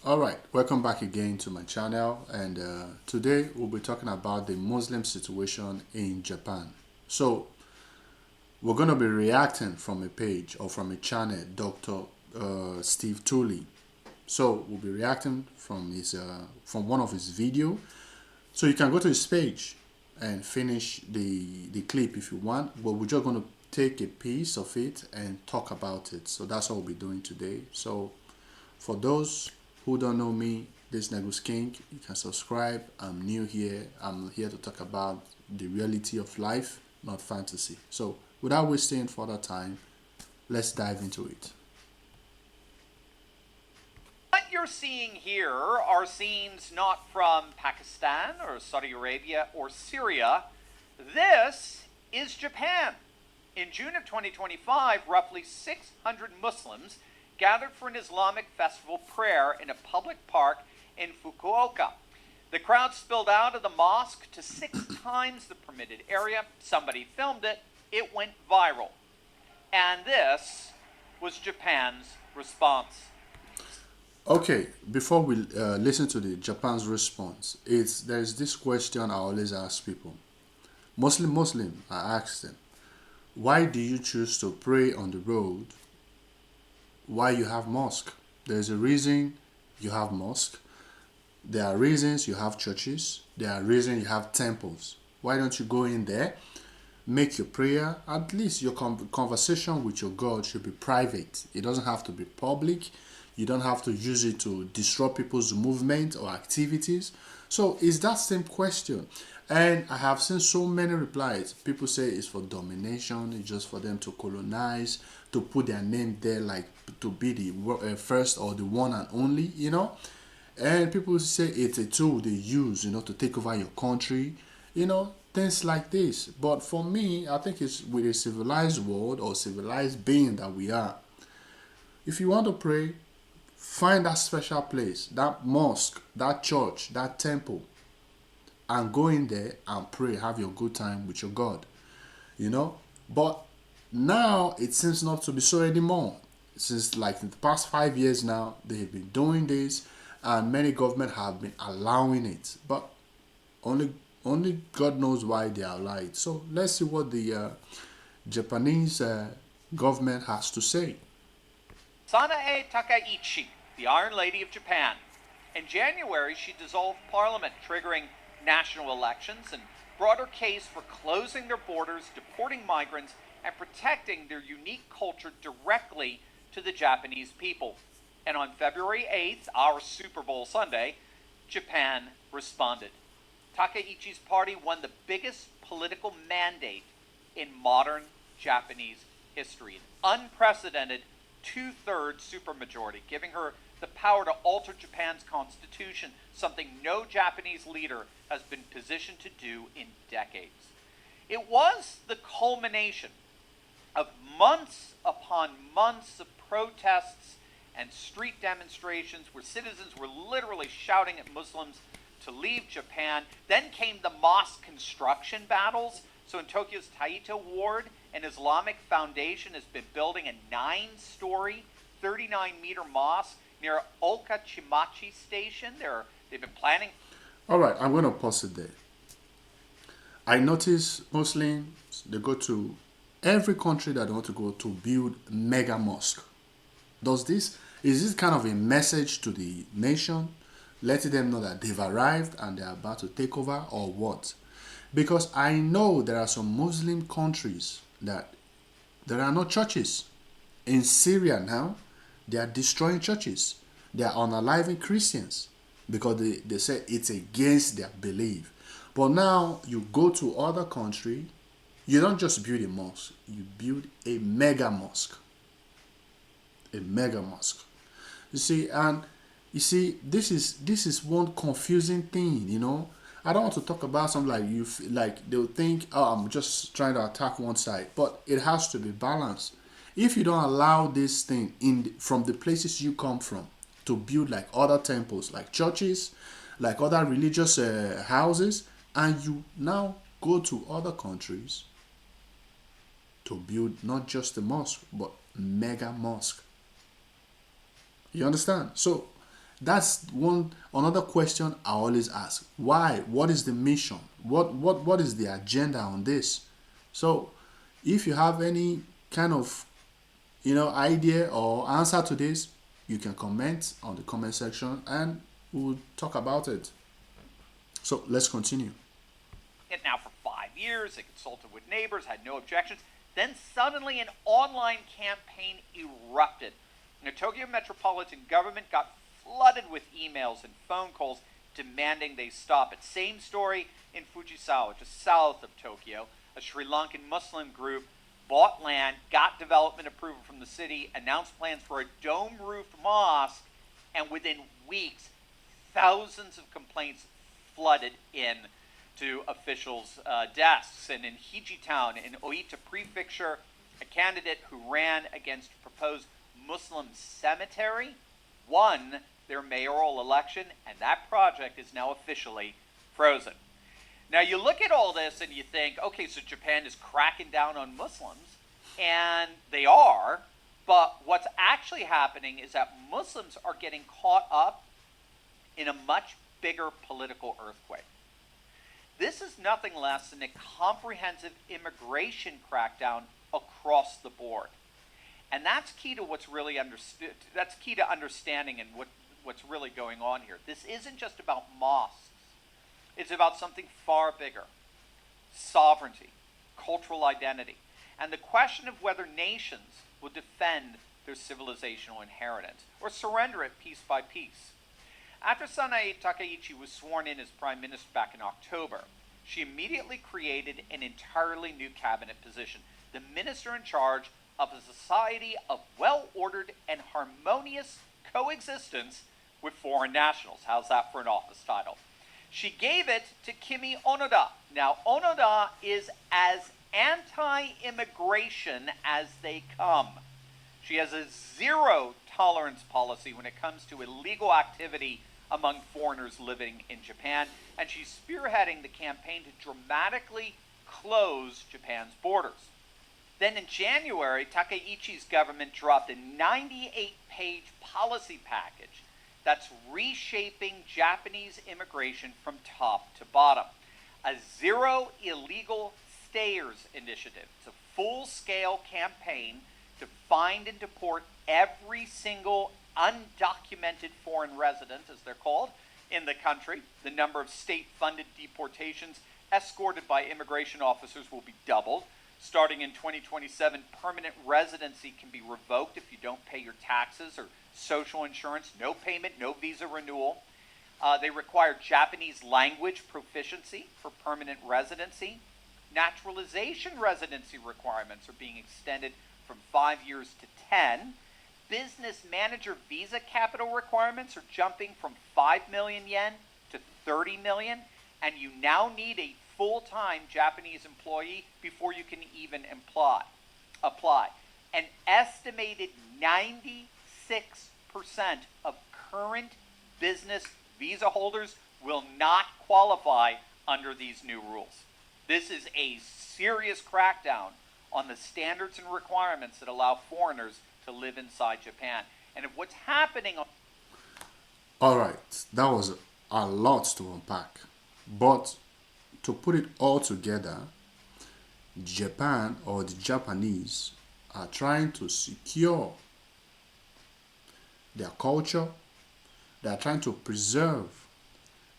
All right, welcome back again to my channel, and today we'll be talking about the Muslim situation in Japan. So we're going to be reacting from a page or from a channel, Dr. Steve Tooley. So we'll be reacting from his from one of his video. So you can go to his page and finish the clip if you want, but we're just going to take a piece of it and talk about it. So that's what we'll be doing today. So for those who don't know me, this is Negus King. You can subscribe. I'm new here. I'm here to talk about the reality of life, not fantasy. So without wasting further time, let's dive into it. What you're seeing here are scenes not from Pakistan or Saudi Arabia or Syria. This is Japan. In June of 2025, roughly 600 Muslims gathered for an Islamic festival prayer in a public park in Fukuoka. The crowd spilled out of the mosque to 6 times the permitted area. Somebody filmed it. It went viral. And this was Japan's response. Okay, before we listen to the Japan's response, there's this question I always ask people. Muslim, I ask them, why do you choose to pray on the road while you have mosque? There's a reason you have mosque. There are reasons you have churches. There are reasons you have temples. Why don't you go in there, make your prayer? At least your conversation with your God should be private. It doesn't have to be public. You don't have to use it to disrupt people's movement or activities. So it's that same question. And I have seen so many replies. People say it's for domination, it's just for them to colonize, to put their name there, like to be the first or the one and only. And people say it's a tool they use, to take over your country, things like this. But for me, I think it's with a civilized world or civilized being that we are. If you want to pray, find that special place, that mosque, that church, that temple, and go in there and pray. Have your good time with your God, you know. But now it seems not to be so anymore. Since like in the past 5 years now, they have been doing this, and many governments have been allowing it. But only only God knows why they allow it. So let's see what the Japanese government has to say. Sanae Takaichi, the Iron Lady of Japan. In January, she dissolved parliament, triggering national elections and brought her case for closing their borders, deporting migrants, and protecting their unique culture directly to the Japanese people. And on February 8th, our Super Bowl Sunday, Japan responded. Takaichi's party won the biggest political mandate in modern Japanese history, an unprecedented two-thirds supermajority, giving her the power to alter Japan's constitution, something no Japanese leader has been positioned to do in decades. It was the culmination of months upon months of protests and street demonstrations where citizens were literally shouting at Muslims to leave Japan. Then came the mosque construction battles. So in Tokyo's Taito Ward, an Islamic foundation has been building a 9-story, 39-meter mosque near Okachimachi Station. They've been planning. All right, I'm going to pause it there. I notice Muslims, they go to every country that they want to go to build mega mosque. Is this kind of a message to the nation, letting them know that they've arrived and they're about to take over, or what? Because I know there are some Muslim countries that there are no churches. In Syria now, they are destroying churches. They are unaliving Christians because they say it's against their belief. But now you go to other country, you don't just build a mosque, you build a mega mosque. A mega mosque. You see, and you see, this is one confusing thing. I don't want to talk about something like like they'll think, oh, I'm just trying to attack one side, but it has to be balanced. If you don't allow this thing from the places you come from to build like other temples, like churches, like other religious houses, and you now go to other countries to build not just a mosque but mega mosque. You understand? So That's one another question I always ask. Why? What is the mission? What is the agenda on this? So if you have any kind of idea or answer to this, you can comment on the comment section and we'll talk about it. So let's continue. It now for 5 years. They consulted with neighbors, had no objections. Then suddenly an online campaign erupted. The Tokyo metropolitan government got flooded with emails and phone calls demanding they stop it. Same story in Fujisawa, just south of Tokyo. A Sri Lankan Muslim group bought land, got development approval from the city, announced plans for a dome-roofed mosque, and within weeks, thousands of complaints flooded in to officials' desks. And in Hiji Town, in Oita Prefecture, a candidate who ran against a proposed Muslim cemetery won their mayoral election, and that project is now officially frozen. Now, you look at all this and you think, okay, so Japan is cracking down on Muslims, and they are, but what's actually happening is that Muslims are getting caught up in a much bigger political earthquake. This is nothing less than a comprehensive immigration crackdown across the board. And that's key to what's really understood. That's key to understanding and what's really going on here. This isn't just about mosques. It's about something far bigger. Sovereignty, cultural identity, and the question of whether nations will defend their civilizational inheritance or surrender it piece by piece. After Sanae Takaichi was sworn in as prime minister back in October, she immediately created an entirely new cabinet position, the minister in charge of a society of well-ordered and harmonious coexistence with foreign nationals. How's that for an office title? She gave it to Kimi Onoda. Now, Onoda is as anti-immigration as they come. She has a zero tolerance policy when it comes to illegal activity among foreigners living in Japan, and she's spearheading the campaign to dramatically close Japan's borders. Then in January, Takaichi's government dropped a 98-page policy package that's reshaping Japanese immigration from top to bottom. A zero illegal stayers initiative. It's a full-scale campaign to find and deport every single undocumented foreign resident, as they're called, in the country. The number of state-funded deportations escorted by immigration officers will be doubled. Starting in 2027, permanent residency can be revoked if you don't pay your taxes or social insurance. No payment, no visa renewal. They require Japanese language proficiency for permanent residency. Naturalization residency requirements are being extended from 5 years to 10. Business manager visa capital requirements are jumping from 5 million yen to 30 million, and you now need a full-time Japanese employee before you can even apply. An estimated 96% of current business visa holders will not qualify under these new rules. This is a serious crackdown on the standards and requirements that allow foreigners to live inside Japan. And if what's happening... All right, that was a lot to unpack. But to put it all together, Japan or the Japanese are trying to secure their culture. They are trying to preserve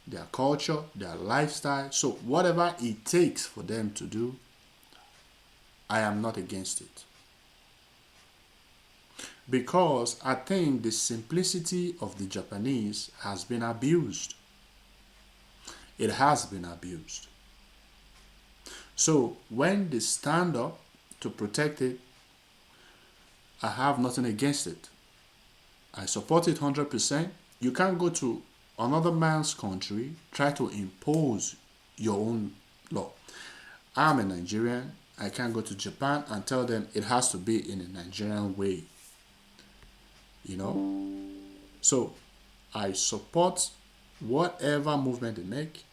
their culture, their lifestyle. So whatever it takes for them to do, I am not against it. Because I think the simplicity of the Japanese has been abused. It has been abused. So when they stand up to protect it, I have nothing against it. I support it 100%. You can't go to another man's country, try to impose your own law. I'm a Nigerian. I can't go to Japan and tell them it has to be in a Nigerian way. You know? So I support whatever movement they make.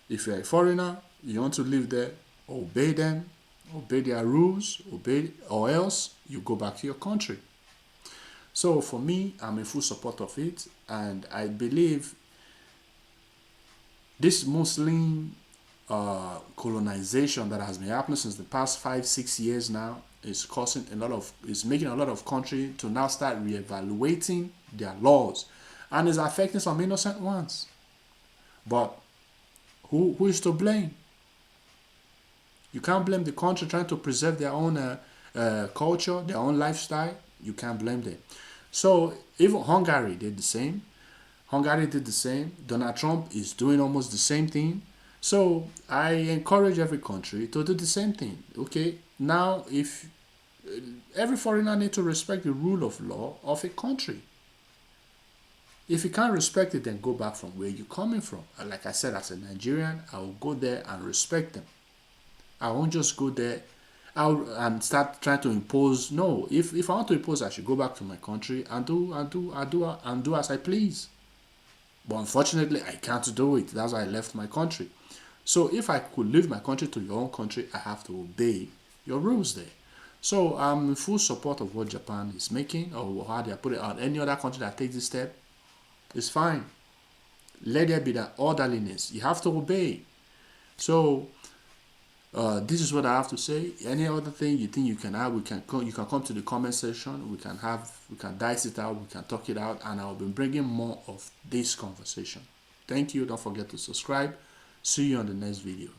If you're a foreigner, you want to live there, obey them, obey their rules, obey, or else you go back to your country. So for me, I'm in full support of it, and I believe this Muslim colonization that has been happening since the past 5 6 years now is making a lot of country to now start reevaluating their laws, and is affecting some innocent ones. But who is to blame? You can't blame the country trying to preserve their own culture, their own lifestyle. You can't blame them. So even Hungary did the same. Hungary did the same. Donald Trump is doing almost the same thing. So I encourage every country to do the same thing. Okay, now if every foreigner need to respect the rule of law of a country. If you can't respect it, then go back from where you're coming from. Like I said, as a Nigerian, I will go there and respect them. I won't just go there out and start trying to impose. No, if I want to impose, I should go back to my country and do as I please. But unfortunately, I can't do it. That's why I left my country. So if I could leave my country to your own country, I have to obey your rules there. So I'm in full support of what Japan is making, or how they are putting it out. Any other country that takes this step is fine. Let there be that orderliness. You have to obey. So this is what I have to say. Any other thing you think you can add, you can come to the comment section. We can dice it out. We can talk it out, and I'll be bringing more of this conversation. Thank you. Don't forget to subscribe. See you on the next video.